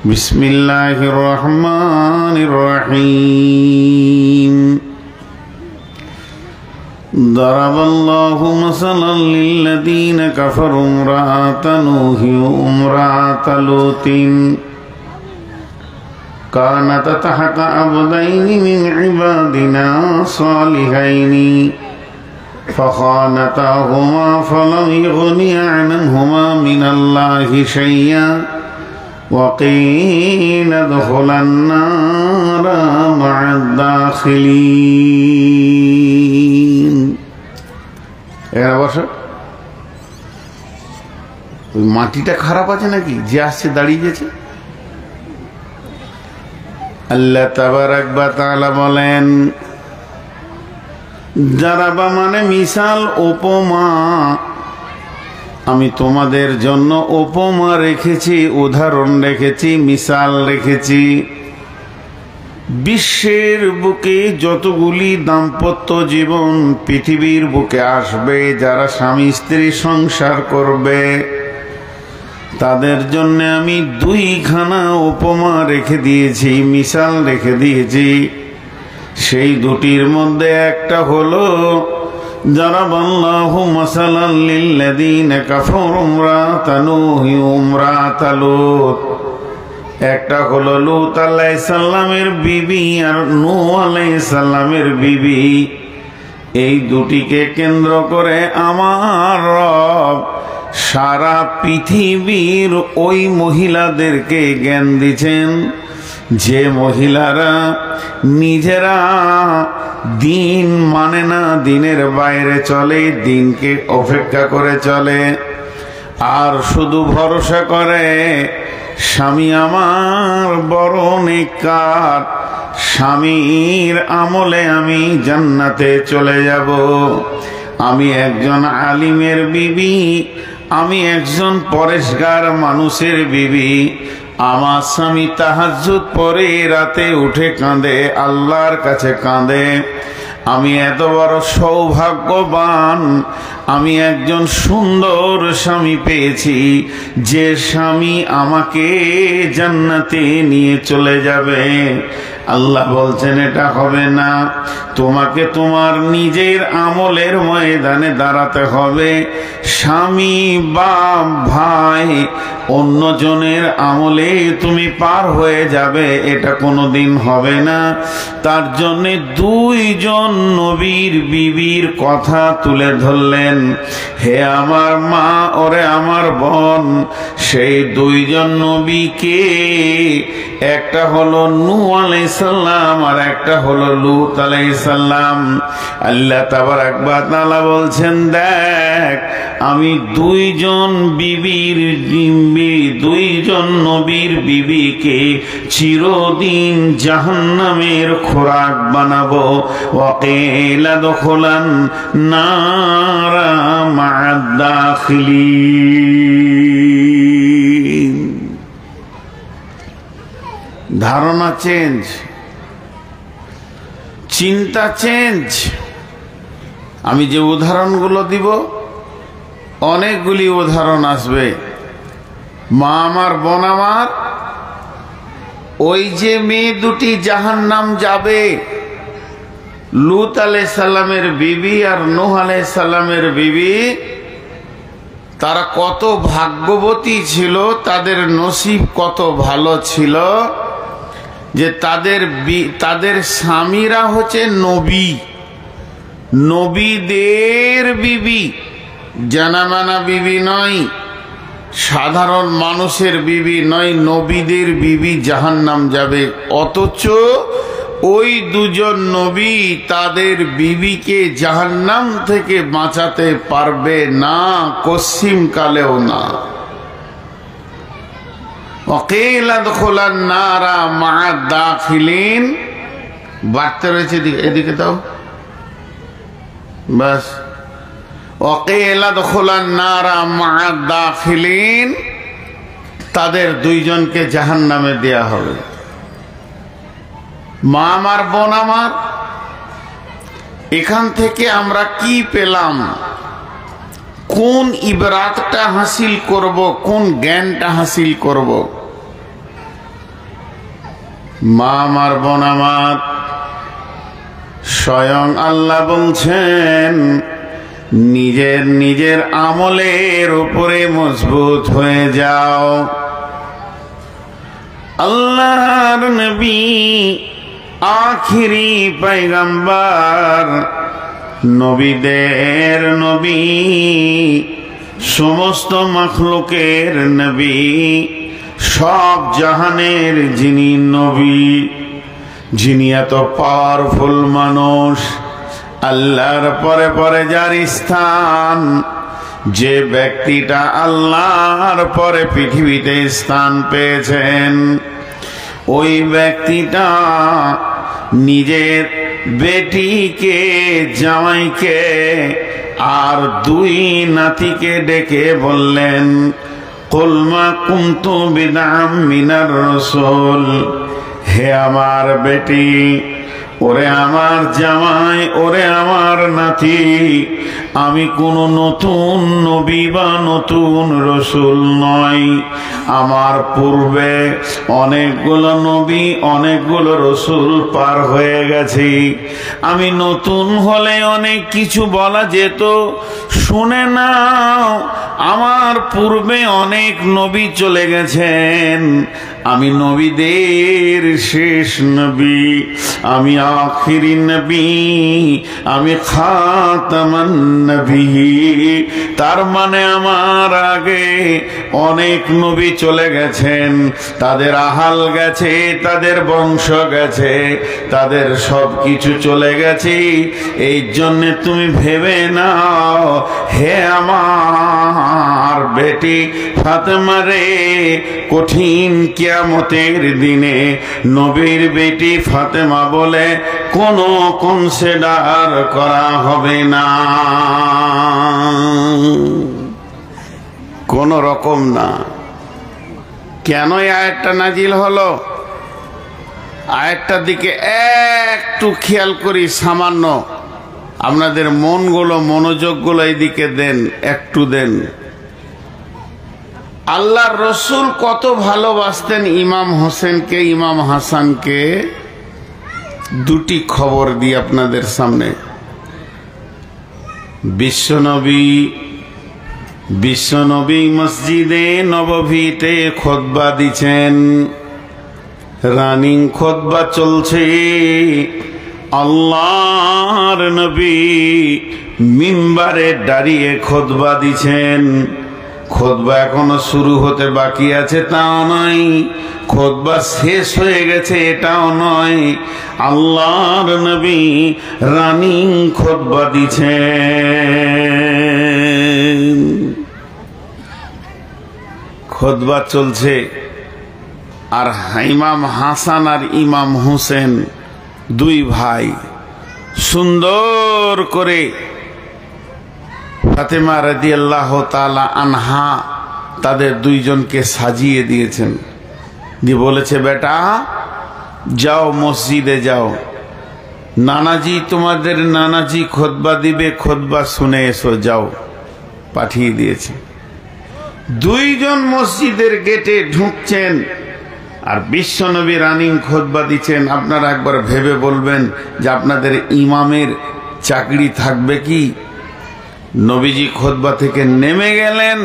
بسم الله الرحمن الرحيم ضرب الله مثلا للذين كفروا امرأة نوح وامرأة لوط كانتا تحت عبدين من عبادنا صالحين فخانتاهما فلم يغني عنهما من الله شيئا وقيل ادخلا النار مع الداخلين এরা বসো ওই মাটিটা খারাপ আছে নাকি যে আসছে দাঁড়িয়ে গেছে আল্লাহ তাবারাক ওয়া তাআলা বলেন জারাবা মানে মিসাল উপমা আমি তোমাদের জন্য উপমা রেখেছি উদাহরণ রেখেছি মিসাল রেখেছি বিশ্বের বুকে যতগুলি দাম্পত্য জীবন পৃথিবীর বুকে আসবে যারা স্বামী স্ত্রী সংসার করবে তাদের জন্য আমি দুইখানা উপমা রেখে দিয়েছি মিসাল রেখে দিয়েছি সেই দুটির মধ্যে একটা হলো জারাবাল্লাহু মাসালান লিল্লাযীনা কাফারু ইমরাতা নূহ ইমরাতা লূত একটা হলো লূত আলাইহিস সালামের বিবি আর নূহ আলাইহিস সালামের বিবি এই দুটিকে কেন্দ্র করে আমার রব সারা পৃথিবীর ওই মহিলাদেরকে জ্ঞান দিয়েছেন যে মহিলারা নিজেরা দিন মানে না দিনের বাইরে চলে দিনকে অপেক্ষা করে চলে আর শুধু ভরসা করে স্বামী আমার বড় নেককার স্বামীর আমলে আমি জান্নাতে চলে যাব আমি একজন আলিমের বিবি আমি একজন পরেশগার মানুষের বিবি আমার স্বামী তাহাজ্জুদ পড়ে রাতে উঠে কাঁদে আল্লাহর কাছে কাঁদে আমি এত বড় সৌভাগ্যবান আমি একজন সুন্দর স্বামী পেয়েছি যে স্বামী আমাকে জান্নাতে নিয়ে চলে যাবে আল্লাহ বলছেন এটা হবে না তোমাকে তোমার নিজের আমলের ময়দানে দাঁড়াতে হবে স্বামী বাপ ভাই অন্যজনের আমলে তুমি পার হয়ে যাবে এটা কোনোদিন হবে না তার জন্য দুইজন নবীর বিবির কথা তুলে ধরলেন হে আমার মা ওরে আমার বোন সেই দুইজন নবীকে একটা হলো নূহ আলাইহিস সালাম আর একটা হলো লূত আলাইহিস সালাম আল্লাহ তাবারাক ওয়া তাআলা বলছেন দেখ আমি দুইজন নবীর বিবিকে চিরদিন জাহান্নামের খোরাক বানাবো ওয়াকিলা দুখুলান নারা মা'আদ দাখিলিন ধারণা চেঞ্জ চিন্তা চেঞ্জ আমি যে উদাহরণগুলো দিব অনেকগুলি উদাহরণ আসবে মা আমার বোন আমার ওই যে মেয়ে দুটি জাহান্নাম যাবে লূত আলাইহিস সালামের বিবি আর নূহ আলাইহিস সালামের বিবি তারা কত ভাগ্যবতী ছিল তাদের নসিব কত ভালো ছিল যে তাদের স্বামীরা হচ্ছে নবী নবীদের বিবি জানামানা বিবি নয় সাধারণ মানুষের বিবি নয় নবীদের বিবি জাহান্নাম যাবে অথচ ওই দুজন নবী তাদের বিবিকে জাহান্নাম থেকে বাঁচাতে পারবে না কসিম কালেও না ওয়াকিলা দুখুলান নারা মা'আদ দাখিলিন বাড়তে রয়েছে এদিকে দাও বাস ওয়াকিলা দুখুলান নারা মা'আদ দাখিলিন তাদের দুইজনকে জাহান্নামে দেয়া হবে মা আমার বোন আমার এখান থেকে আমরা কি পেলাম কোন ইবরাতটা হাসিল করব, কোন জ্ঞানটা হাসিল করব। মা আমার, বোন আমার, স্বয়ং আল্লাহ বলছেন নিজের নিজের আমলের উপরে মজবুত হয়ে যাও। আল্লাহর নবী আখিরি পয়গম্বর, নবীদের নবী, সমস্ত মাখলুকের নবী, সব জাহানের যিনি নবী, যিনি এত পাওয়ারফুল মানুষ, আল্লাহর পরে পরে যার স্থান, যে ব্যক্তিটা আল্লাহর পরে পৃথিবীতে স্থান পেয়েছেন, ওই ব্যক্তিটা নিজের বেটিকে, জামাইকে আর দুই নাতিকে ডেকে বললেন, কুল মা কুনতু বিদআম মিনার রাসূল, হে আমার বেটি, ওরে আমার জামাই, ওরে আমার নাতি, আমি কোন নতুন নবী বা নতুন রসুল নই। আমার পূর্বে অনেকগুলো নবী, অনেকগুলো রসুল পার হয়ে গেছি। আমি নতুন হলে অনেক কিছু বলা যেত, শুনে নাও, আমার পূর্বে অনেক নবী চলে গেছেন, আমি নবীদের শেষ নবী, আমি আখিরি নবী, আমি খাতামান নবী। তার মানে আমার আগে অনেক নবী চলে গেছেন, তাদের আহাল গেছে, তাদের বংশ গেছে, তাদের সব কিছু চলে গেছে। এই জন্য তুমি ভেবে নাও, হে আমার বেটি ফাতেমা রে, কঠিন কিয়ামতের দিনে নবীর বেটি ফাতেমা বলে কোনো কনসিডার করা হবে না, কোন রকম না। কেন এই আয়াতটা নাজিল হলো? আয়াতটার দিকে একটু খেয়াল করি, সামান্য আপনাদের মনগুলো, মনোযোগগুলো এইদিকে দেন, একটু দেন। আল্লাহর রসুল কত ভালোবাসতেন ইমাম হোসেনকে, ইমাম হাসানকে। দুটি খবর দিই আপনাদের সামনে। বিশ্বনবী মসজিদে নববীতে খুতবা দিচ্ছেন, রানিং খুতবা চলছে। আল্লাহর নবী মিম্বারে দাঁড়িয়ে খুতবা দিচ্ছেন। খুতবা এখনো শুরু হতে বাকি আছে তাও নয়, খুতবা শেষ হয়ে গেছে এটাও নয়, আল্লাহর নবী রানিং খুতবা দিচ্ছেন। খুতবা চলছে, আর ইমাম হাসান আর ইমাম হোসেন দুই ভাই সুন্দর করে ফাতেমা রাদিয়াল্লাহু তাআলা আনহা তাদের দুইজনকে সাজিয়ে দিয়েছেন, দিয়ে বলেছে, বেটা যাও মসজিদে যাও, নানাজি তোমাদের নানাজি খুতবা দিবে, খুতবা শুনে এসো, যাও। পাঠিয়ে দিয়েছে। দুইজন মসজিদের গেটে ঢুকছেন, আর বিশ্বনবী রানিং খুতবা দিচ্ছেন। আপনারা একবার ভেবে বলবেন যে আপনাদের ইমামের চাকরি থাকবে কি? নবীজি খুতবা থেকে নেমে গেলেন,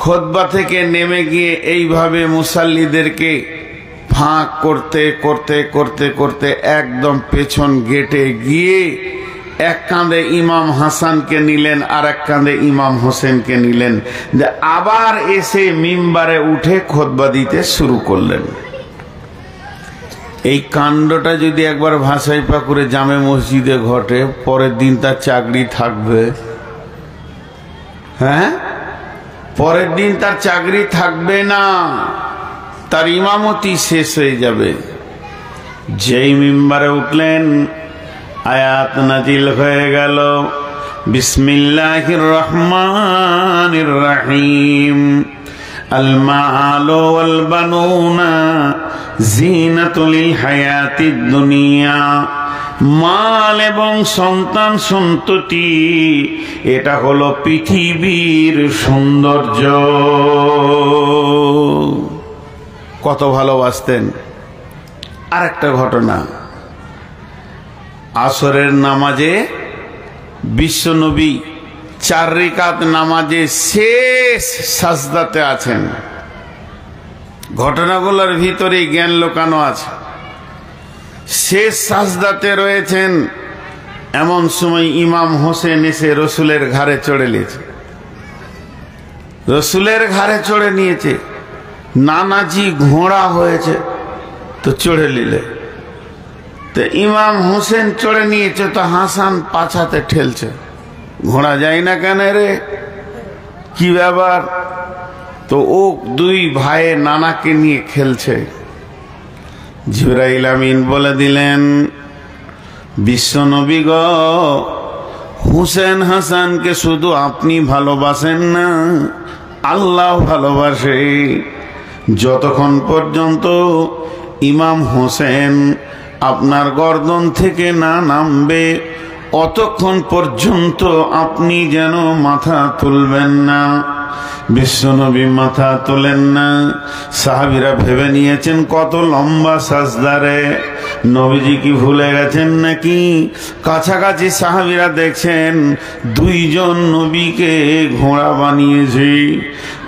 খুতবা থেকে নেমে গিয়ে এইভাবে মুসাল্লিদেরকে ফাঁক করতে করতে করতে করতে একদম পেছন গেটে গিয়ে এক কাঁধে ইমাম হাসানকে নিলেন, আর এক কাঁধে ইমাম হোসেনকে নিলেন, যে আবার এসে মিম্বারে উঠে খুতবা দিতে শুরু করলেন। এই কাণ্ডটা যদি একবার ভাষাই পাকুড়ে জামে মসজিদে ঘটে, পরের দিন তার চাকরি থাকবে? হ্যাঁ, পরের দিন তার চাকরি থাকবে না, তার ইমামতি শেষ হয়ে যাবে। যেই মিম্বারে উঠলেন, আয়াত নাজিল হয়ে গেল, বিসমিল্লাহির রহমানির রহিম, আল মালু ওয়াল বানুনা জিনাতুল হায়াতিদ দুনিয়া। মাল এবং সন্তান সন্ততি এটা হলো পৃথিবীর সৌন্দর্য। কত ভালোবাসতেন আর একটা ঘটনা, আসরের নামাজে বিশ্বনবী 4 রাকাত নামাজে শেষ সাজদাতে আছেন। ঘটনাগুলোর ভিতরে জ্ঞান লুকানো আছে। শেষ সাজদাতে রয়েছেন, এমন সময় ইমাম হোসেন এসে রসুলের ঘাড়ে চড়ে নিয়েছে। রসুলের ঘাড়ে চড়ে নিয়েছে, নানাজি ঘোড়া হয়েছে তো চড়ে নিলে, তো ইমাম হোসেন চড়ে নিয়েছে তো হাসান পাছাতে ঠেলছে, ঘোড়া যায় না কেন রে, কি ব্যাপার? তো ও দুই ভাই নানাকে নিয়ে খেলছে। জিবরাইল আমিন বলে দিলেন, বিশ্বনবী গো, হুসেন হাসানকে শুধু আপনি ভালোবাসেন না, আল্লাহ ভালোবাসে। যতক্ষণ পর্যন্ত ইমাম হোসেন আপনার গর্দন থেকে না নামবে, অতক্ষণ পর্যন্ত আপনি যেন মাথা তুলবেন না। বিশ্বনবী মাথা তোলেন না। সাহাবীরা ভেবে নিয়েছেন কত লম্বা সাজদারে, নবীজি কি ভুলে গেছেন নাকি? কাছাকাছি সাহাবীরা দেখছেন 2 জন নবীকে ঘোড়া বানিয়েছে।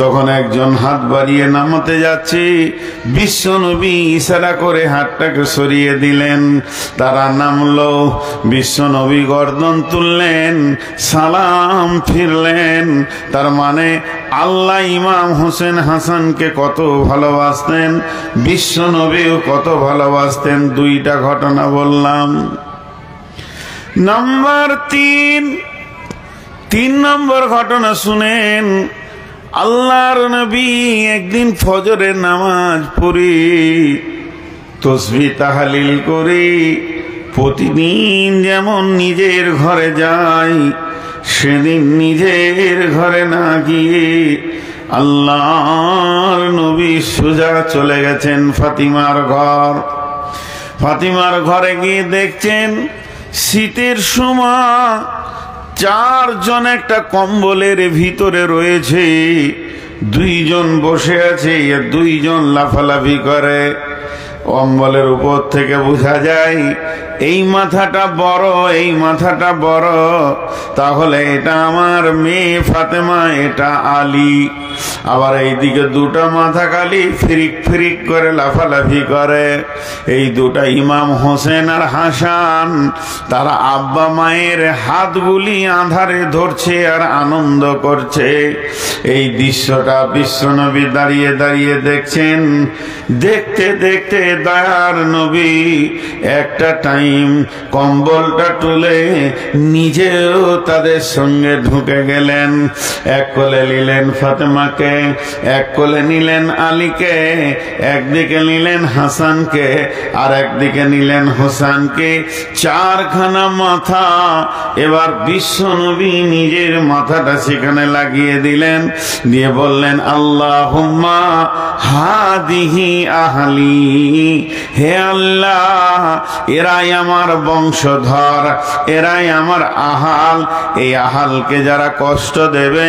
তখন একজন হাত বাড়িয়ে নামাতে যাচ্ছে, বিশ্বনবী ইশারা করে হাতটাকে সরিয়ে দিলেন। তারা নামলো, বিশ্বনবী গর্দন তুললেন, সালাম ফিরলেন। তার মানে আল্লাহ ইমাম হোসেন হাসানকে কত ভালোবাসতেন, বিশ্বনবীও কত ভালোবাসতেন। 2টা ঘটনা বললাম। নাম্বার 3 নম্বর ঘটনা শুনেন। আল্লাহর নবী একদিন ফজরের নামাজ পড়ে তাসবিহ তাহলিল করে প্রতিদিন যেমন নিজের ঘরে যায়, সেদিন নিজের ঘরে না গিয়ে আল্লাহর নবী সোজা চলে গেছেন ফাতিমার ঘর। ফাতিমার ঘরে গিয়ে দেখছেন শীতের সময় 4 জন একটা কম্বলের ভিতরে রয়েছে, 2 জন বসে আছে, 2 জন লাফালাফি করে। কম্বলের উপর থেকে বোঝা যায় এই মাথাটা বড়, এই মাথাটা বড়, তাহলে এটা আমার মেয়ে ফাতেমা, এটা আলী। আবার এইদিকে 2টা মাথা খালি ফিরিক ফিরিক করে লাফালাফি করে। এই 2টা ইমাম হোসেন আর হাসান, তারা আব্বা মায়ের হাতগুলি আঁধারে ধরছে আর আনন্দ করছে। এই দৃশ্যটা বিশ্বনবী দাঁড়িয়ে দাঁড়িয়ে দেখছেন। দেখতে দেখতে দয়ার নবী একটা টাইম কম্বলটা তুলে নিজেও তাদের সঙ্গে ঢুকে গেলেন। এক কোলে নিলেন ফাতেমাকে, এক কোলে নিলেন আলীকে, একদিকে নিলেন হাসানকে আর একদিকে নিলেন হোসেনকে। 4খানা মাথা। এবার বিশ্বনবী নিজের মাথাটা সেখানে লাগিয়ে দিলেন, দিয়ে বললেন, আল্লাহুম্মা হাদিহি আহলি, হে আল্লাহ, এরাই আমার বংশধর, এরাই আমার আহাল। এই আহালকে যারা কষ্ট দেবে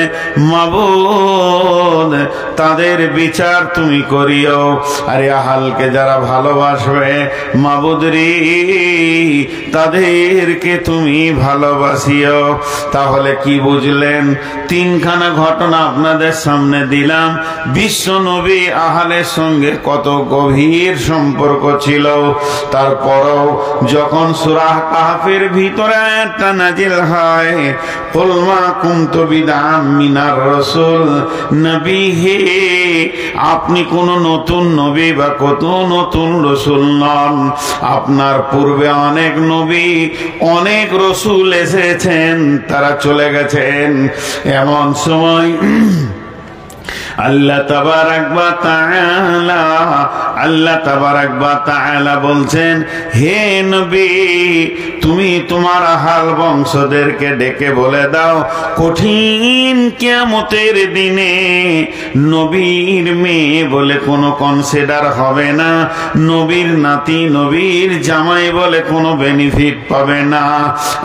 মাবুদ, তাদের বিচার তুমি করিও। আর এই আহালকে যারা ভালোবাসবে মাবুদ রে, তাদেরকে তুমি ভালোবাসিও। তাহলে কি বুঝলেন? 3খানা ঘটনা আপনাদের সামনে দিলাম। বিশ্ব নবী আহালের সঙ্গে কত গভীর সম্পর্ক ছিল। তারপরও যখন সূরা কাহফের ভিতরে একটা নাজিল হয়, কুল মা কুনতু বিদআন মিনার রাসূল, নবী হে, আপনি কোন নতুন নবী বা কত নতুন রাসূল নন। আপনার পূর্বে অনেক নবী, অনেক রাসূল এসেছেন, তারা চলে গেছেন। এমন সময় আল্লাহ তাবারাক ওয়া তাআলা বলছেন, হে নবী, তুমি তোমার আহাল বংশদেরকে ডেকে বলে দাও, কঠিন কিয়ামতের দিনে নবীর মেয়ে বলে কোনো কনসিডার হবে না, নবীর নাতি নবীর জামাই বলে কোনো বেনিফিট পাবে না।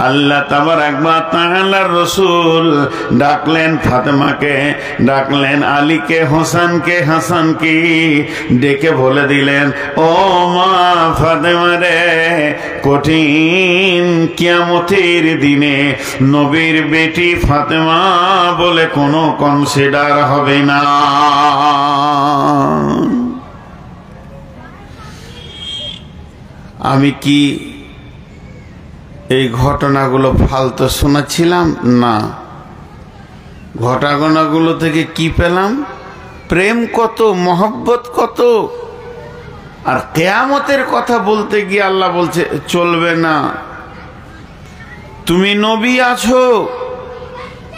আল্লাহ তাবারাক ওয়া তাআলার রাসূল ডাকলেন ফাতেমাকে, ডাকলেন আলীকে, হোসেনকে, হাসানকে ডেকে বলে দিলেন, ও মা ফাতেমা রে, কঠিন কিয়ামতের দিনে নবীর বেটি ফাতেমা বলে কোনো কনসিডার হবে না। আমি কি এই ঘটনাগুলো ফালতু শোনাচ্ছিলাম? না, ঘটনাগুলো থেকে কি পেলাম? প্রেম কত, মহব্বত কত। আর কিয়ামতের কথা বলতে গিয়ে আল্লাহ বলছে চলবে না। তুমি নবী আছো,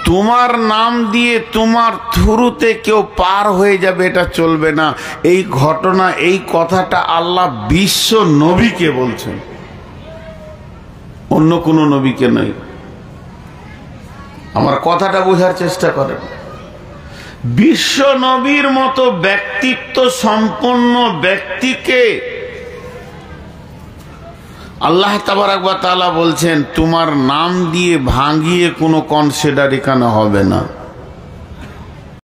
তোমার নাম দিয়ে তোমার থ্রুতে কেউ পার হয়ে যাবে, এটা চলবে না। এই ঘটনা, এই কথাটা আল্লাহ বিশ্ব নবীকে বলছেন, অন্য কোনো নবীকে নয়। আমার কথাটা বোঝার চেষ্টা করেন। বিশ্ব নবীর মতো ব্যক্তিত্ব সম্পন্ন ব্যক্তিকে আল্লাহ তাবারাক ওয়া তাআলা বলছেন তোমার নাম দিয়ে ভাঙিয়ে কোনো কনসিডার এখানে হবে না।